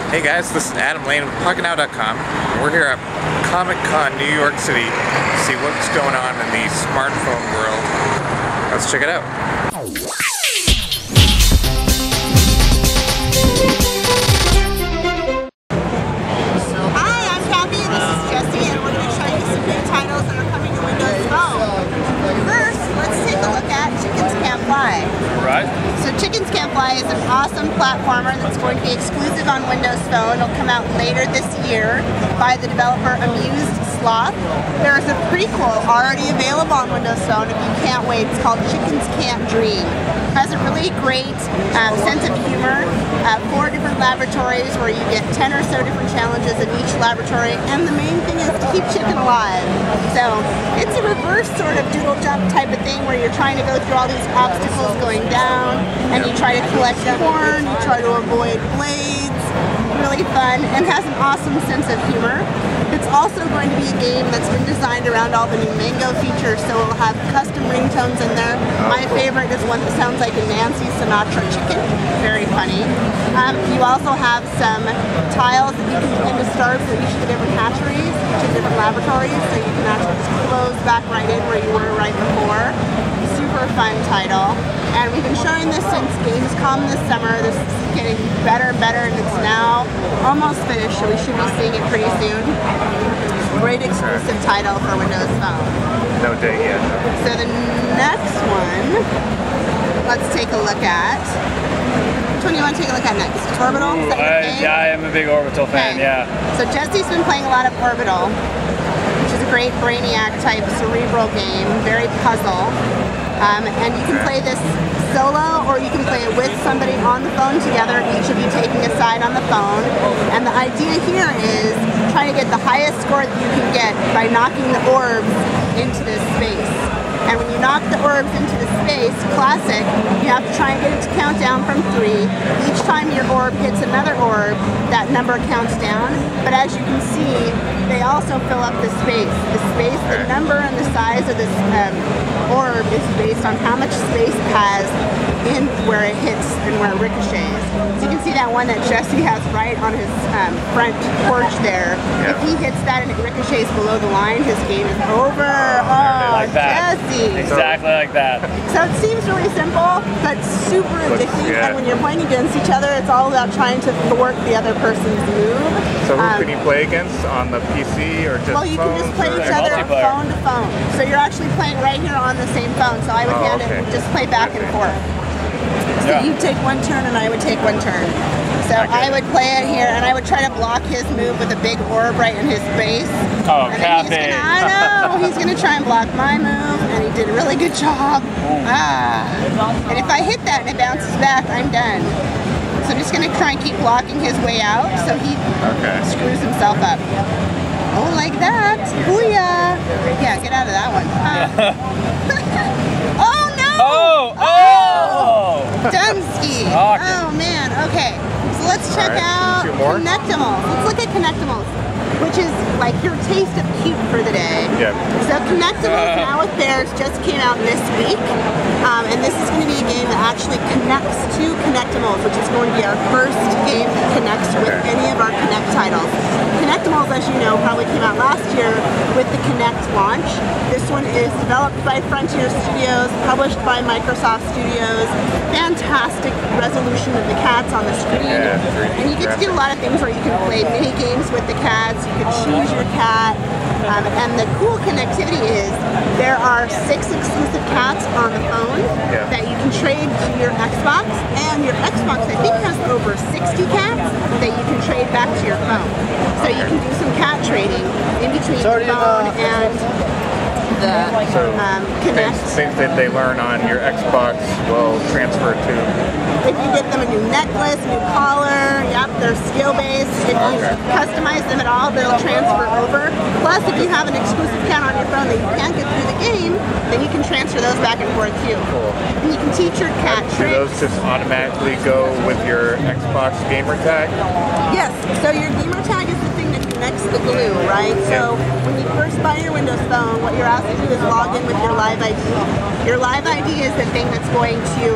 Hey guys, this is Adam Lane with Pocketnow.com. We're here at Comic-Con, New York City to see what's going on in the smartphone world. Let's check it out. Hi, I'm Kathy and this is Jessie, and we're going to show you some new titles that are coming to Windows Phone. First, let's take a look at Chickens Can't Fly. Right. So Chickens Can't Fly is an awesome platformer that's going to be exclusive on Windows Phone. It'll come out later this year by the developer Amused Sloth. There is a prequel already available on Windows Phone if you can't wait. It's called Chickens Can't Dream. It has a really great sense of humor. 4 different laboratories where you get 10 or so different challenges in each laboratory, and the main thing is to keep chicken alive. So it's a reverse sort of doodle jump type of thing where you're trying to go through all these obstacles going down, and you try to collect corn, you try to avoid blades. Really fun and has an awesome sense of humor. It's also going to be a game that's been designed around all the new Mango features, so it'll have custom ringtones in there. My favorite is one that sounds like a Nancy Sinatra chicken. Very funny. You also have some tiles that you can begin to start for each of the different hatcheries, each of the different laboratories, so you can actually just close back right in where you were right before. Super fun title. And we've been showing this since Gamescom this summer. This is getting better and better, and it's now almost finished, so we should be seeing it pretty soon. Great exclusive title for Windows Phone. No date yet. So the next one, let's take a look at. Which one do you want to take a look at next? Orbital? Ooh, yeah, I am a big Orbital fan, yeah. So Jessie's been playing a lot of Orbital, which is a great Brainiac type cerebral game, very puzzle. And you can play this solo, or you can play it with somebody on the phone together, each of you taking a side on the phone. And the idea here is trying to get the highest score that you can get by knocking the orbs into this space. And when you knock the orbs into the space, classic, you have to try and get it to count down from 3. Each time your orb hits another orb, that number counts down. But as you can see, they also fill up the space. The number and the size of this orb is based on how much space it has in where it hits and where it ricochets. So you can see that one that Jessie has right on his front porch there. If he hits that and it ricochets below the line, his game is over. Oh, like that. Jessie. Exactly like that. So it seems really simple, but super addictive. And when you're playing against each other, it's all about trying to thwart the other person's move. So who can you play against? On the PC or just Well, you can just play each other phone to phone. So you're actually playing right here on the same phone. So I would hand it and just play back and forth. So you take one turn and I would take one turn. So I would play it here and I would try to block his move with a big orb right in his face. Oh, Kathy. I know, he's going to try and block my move, and he did a really good job. And if I hit that and it bounces back, I'm done. So I'm just going to try and keep blocking his way out so he screws himself up. Oh, like that. Booyah. Yeah, get out of that one. Oh, no. Oh. Dunsky. Oh, man. Okay. So let's check out Connectimals. Let's look at Connectimals, which is like your taste of cute for the day. Yeah. So Connectimals Now with Bears just came out this week, and this is going to be a game that actually connects to Connectimals, which is going to be our first game that connects with any of our Connect titles. Connectimals, as you know, probably came out last year with the Connect launch. This one is developed by Frontier Studios, published by Microsoft Studios. Fantastic resolution of the cats on the screen. And you get to do a lot of things where you can play mini games with the cats, you can choose your cat, and the cool connectivity is there are 6 exclusive cats on the phone that you can trade to your Xbox, and your Xbox I think has over 60 cats that you can trade back to your phone. So you can do some cat trading in between the phone and the Connect. Things that they learn on your Xbox will transfer to. If you get them a new necklace, new collar, they're skill-based. If you customize them at all, they'll transfer over. Plus, if you have an exclusive cat on your phone that you can't get through the game, then you can transfer those back and forth too. Cool. And you can teach your cat tricks. Do those just automatically go with your Xbox gamer tag? Yes. So your gamer tag is the thing that connects the glue, right? So when you first buy your Windows Phone, what you're asked to do is log in with your Live ID. Your Live ID is the thing that's going to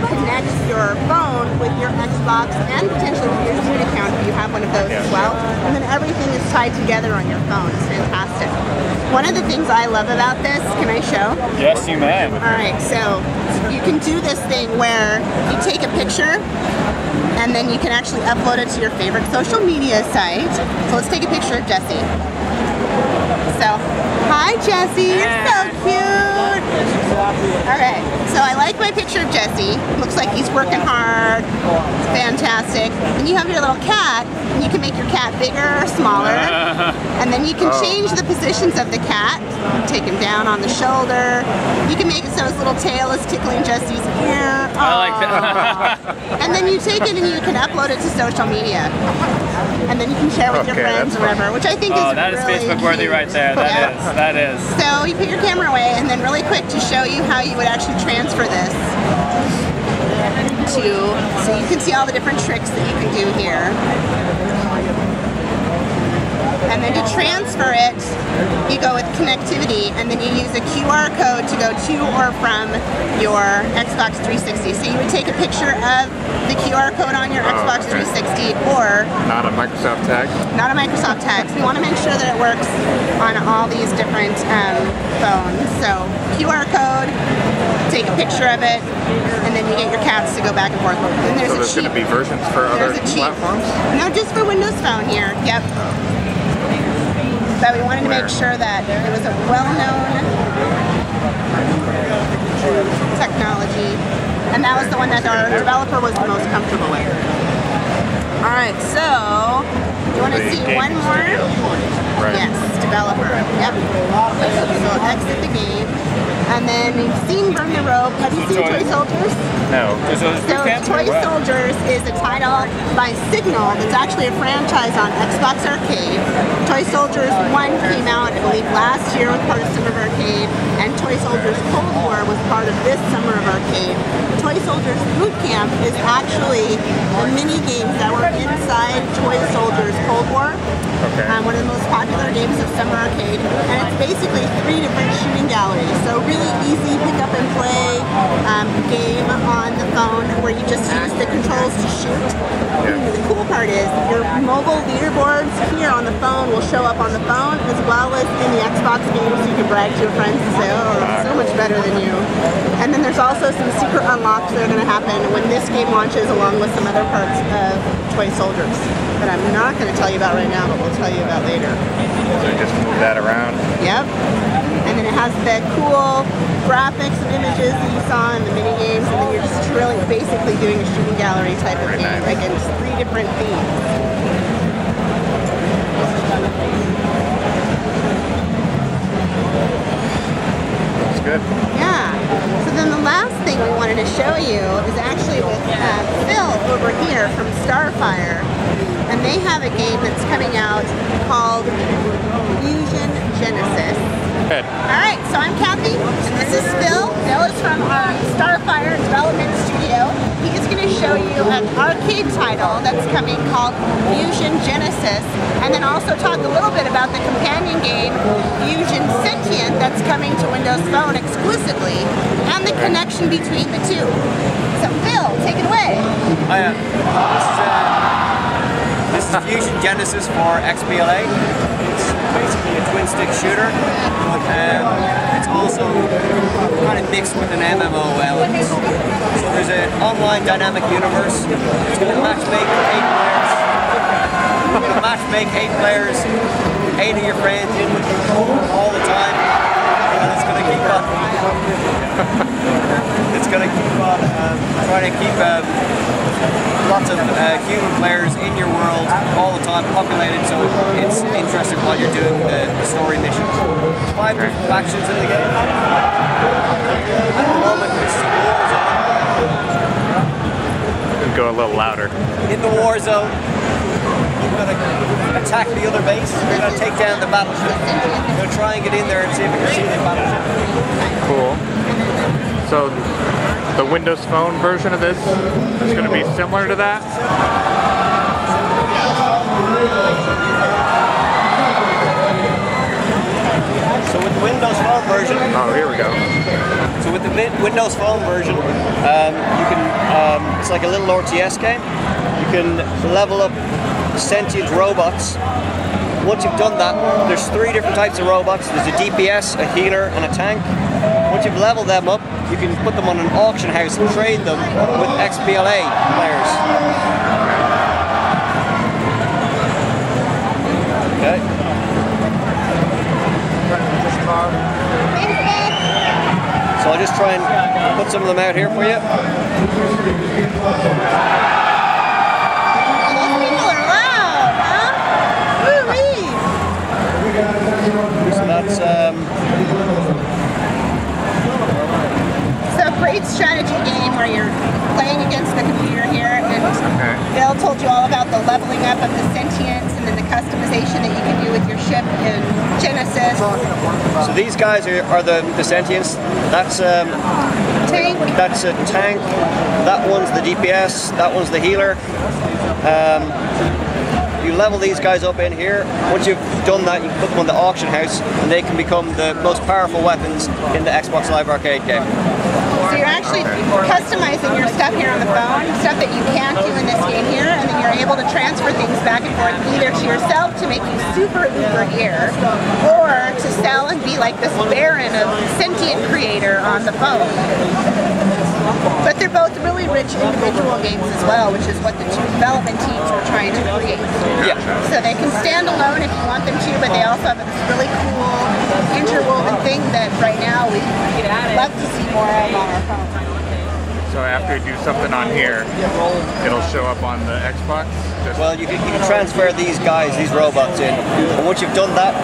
connect your phone with your Xbox and potentially with your Steam account if you with those as well. And then everything is tied together on your phone. It's fantastic. One of the things I love about this, can I show? Yes, you may. Alright, so you can do this thing where you take a picture and then you can actually upload it to your favorite social media site. So let's take a picture of Jesse. So, hi Jesse, you're so cute! Alright, so I like my picture of Jesse. Looks like he's working hard. It's fantastic. And you have your little cat, and you can make your cat bigger or smaller. And then you can change the positions of the cat. Take him down on the shoulder. You can make it so his little tail is tickling Jesse's ear. I like that. And then you take it and you can upload it to social media. And then you can share with your friends or whatever, which I think is that is really Facebook worthy right there. That is. So you put your camera away, and then really quick to show you how you would actually transfer this to, so you can see all the different tricks that you can do here. And then to transfer it, you go with connectivity, and then you use a QR code to go to or from your Xbox 360. So you would take a picture of the QR code on your Xbox 360, or Not a Microsoft tag? not a Microsoft tag. So we want to make sure that it works on all these different phones. So QR code, take a picture of it, and then you get your cats to go back and forth. And there's So there's going to be versions for other platforms? No, just for Windows Phone here. Yep. But we wanted to make sure that it was a well-known technology, and that was the one that our developer was the most comfortable with. All right, so you want to see one more? Right. Yes, developer. Yep. So exit the game, and then you've seen Burn the Rope. Have you seen Toy Soldiers? No. So Toy Soldiers is a title by Signal that's actually a franchise on Xbox Arcade. Toy Soldiers 1 came out, I believe, last year with part of Summer of Arcade, and Toy Soldiers Cold War was part of this Summer of Arcade. Toy Soldiers Boot Camp is actually the mini games that were inside Toy Soldiers Cold War. Okay. One of the most popular games of Summer Arcade, and it's basically 3 different shooting galleries. So really easy pick up and play game on the phone where you just use the controls to shoot. The cool part is your mobile leaderboards here on the phone will show up on the phone as well as in the Xbox game, so you can brag to your friends and say, oh, it's so much better than you. And then there's also some secret unlocks that are going to happen when this game launches, along with some other parts of Toy Soldiers that I'm not going to tell you about right now, but we'll tell you about later. So you just move that around? Yep. And then it has the cool graphics and images that you saw in the mini games, and then you're just really basically doing a shooting gallery type of game against 3 different themes. That's good. Yeah. So then the last thing we wanted to show you is actually with Phil over here from Starfire. And they have a game that's coming out called Fusion Genesis. Good. Alright, so I'm Kathy, and this is Phil. Phil is from our Starfire Development Studio. He is going to show you an arcade title that's coming called Fusion Genesis, and then also talk a little bit about the companion game Fusion Sentient that's coming to Windows Phone exclusively, and the connection between the two. So Phil, take it away. This is Fusion Genesis for XBLA. It's basically a twin-stick shooter, but it's also kind of mixed with an MMO element. So there's an online dynamic universe. It's going to matchmake 8 players. You're going to matchmake 8 players, 8 of your friends in with you all the time, and it's going to keep on. It's going to keep on trying to keep lots of human players in your world all the time, populated, so it's interesting while you're doing the story missions. 5 different factions in the game. At the moment, this is a war zone. Go a little louder. In the war zone, you're going to attack the other base. You're going to take down the battleship. You're going to try and get in there and see if you can see the battleship. Cool. So the Windows Phone version of this is going to be similar to that? So with the Windows Phone version... Oh, here we go. So with the Windows Phone version, you can, it's like a little RTS game. You can level up sentient robots. Once you've done that, there's 3 different types of robots. There's a DPS, a healer, and a tank. Once you've leveled them up, you can put them on an auction house and trade them with XBLA players. Okay. So I'll just try and put some of them out here for you. So that's so a great strategy game where you're playing against the computer here, and Bill told you all about the leveling up of the sentience and then the customization that you can do with your ship in Genesis. So these guys are the sentients. That's Tank. That's a tank. That one's the DPS. That one's the healer. You level these guys up in here. Once you've done that, you can put them on the auction house, and they can become the most powerful weapons in the Xbox Live Arcade game. So you're actually customizing your stuff here on the phone, stuff that you can't do in this game here, and then you're able to transfer things back and forth either to yourself to make you super uber here, or to sell and be like this baron of sentient creator on the phone. But they're both really rich individual games as well, which is what the 2 development teams were trying to create. Yeah. So they can stand alone if you want them to, but they also have this really cool interwoven thing that right now we'd love to see more of on our phone. So after you do something on here, it'll show up on the Xbox? Well, you can transfer these guys, these robots in, and once you've done that,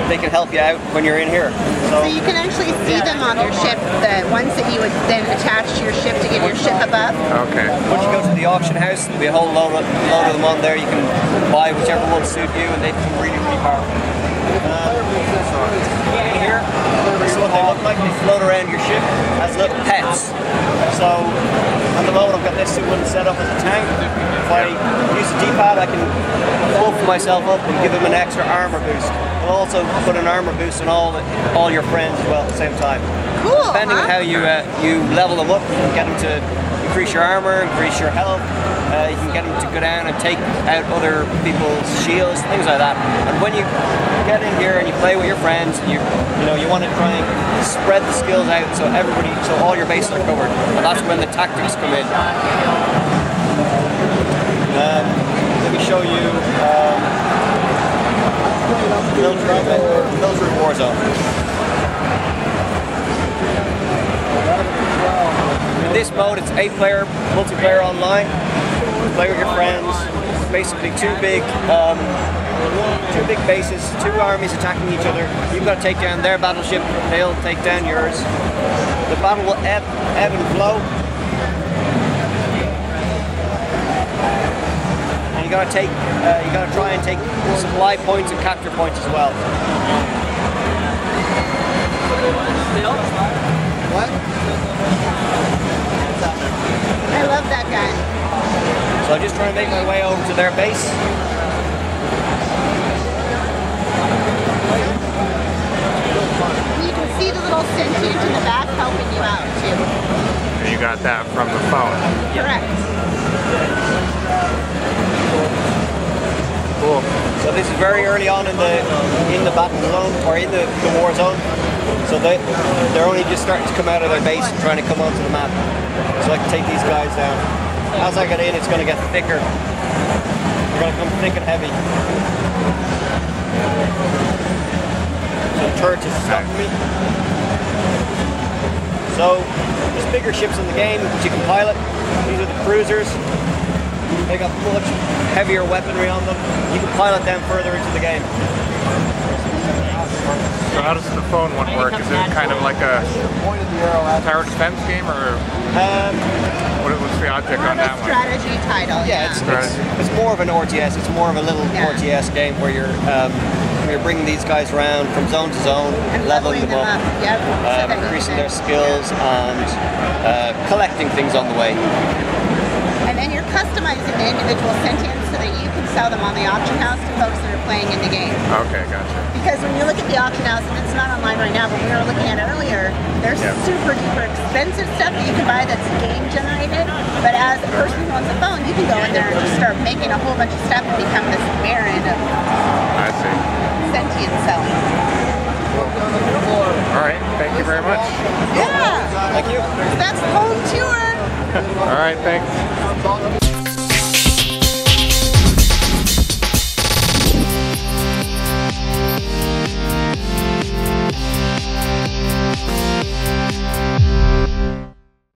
they can help you out when you're in here. So you can actually see them on your ship, the ones that you would then attach to your ship to get your ship above. Okay. Once you go to the auction house, there'll be a whole load of them on there. You can buy whichever one suit you, and they become really, really powerful. In here, this is what they look like. They float around your ship as little pets. So at the moment I've got this one set up as a tank. If I use the D-pad, I can buff myself up and give them an extra armor boost. I'll also put an armor boost on all your friends as well at the same time. Cool. Depending on how you level them up, you can get them to increase your armor, increase your health. You can get them to go down and take out other people's shields, things like that. And when you get in here and you play with your friends, you want to try and spread the skills out so all your bases are covered. And that's when the tactics come in. Let me show you military Warzone. In this mode, it's 8-player multiplayer online. Play with your friends. Basically, two big bases, 2 armies attacking each other. You've got to take down their battleship. They'll take down yours. The battle will ebb and flow. And you got to try and take supply points and capture points as well. What? I love that guy. So I'm just trying to make my way over to their base. You can see the little sentient in the back helping you out too. You got that from the phone? Correct. Cool. So this is very early on in the battle zone, or in the war zone. So they're only just starting to come out of their base and trying to come onto the map. So I can take these guys down. As I get in, it's going to get thicker. They're going to come thick and heavy. So the turret is stopping me. So there's bigger ships in the game which you can pilot. These are the cruisers. They got much heavier weaponry on them. You can pilot them further into the game. So how does the phone one work? Is it kind of like a tower defense game, or what's the object on that one? Strategy title. Yeah, it's more of an RTS. It's more of a little RTS game where you're bringing these guys around from zone to zone, and leveling them up, yep. increasing their skills, and collecting things on the way. And then you're customizing the individual sentience so that you can sell them on the auction house to folks that are playing in the game. Okay, gotcha. Because when you look at the auction house, and it's not online right now, but we were looking at it earlier, there's super duper expensive stuff that you can buy that's game generated. But as a person who owns a phone, you can go in there and just start making a whole bunch of stuff and become this baron of I see. sentient selling. All right, thank you very much. Yeah. Thank you. That's home tour. All right, thanks.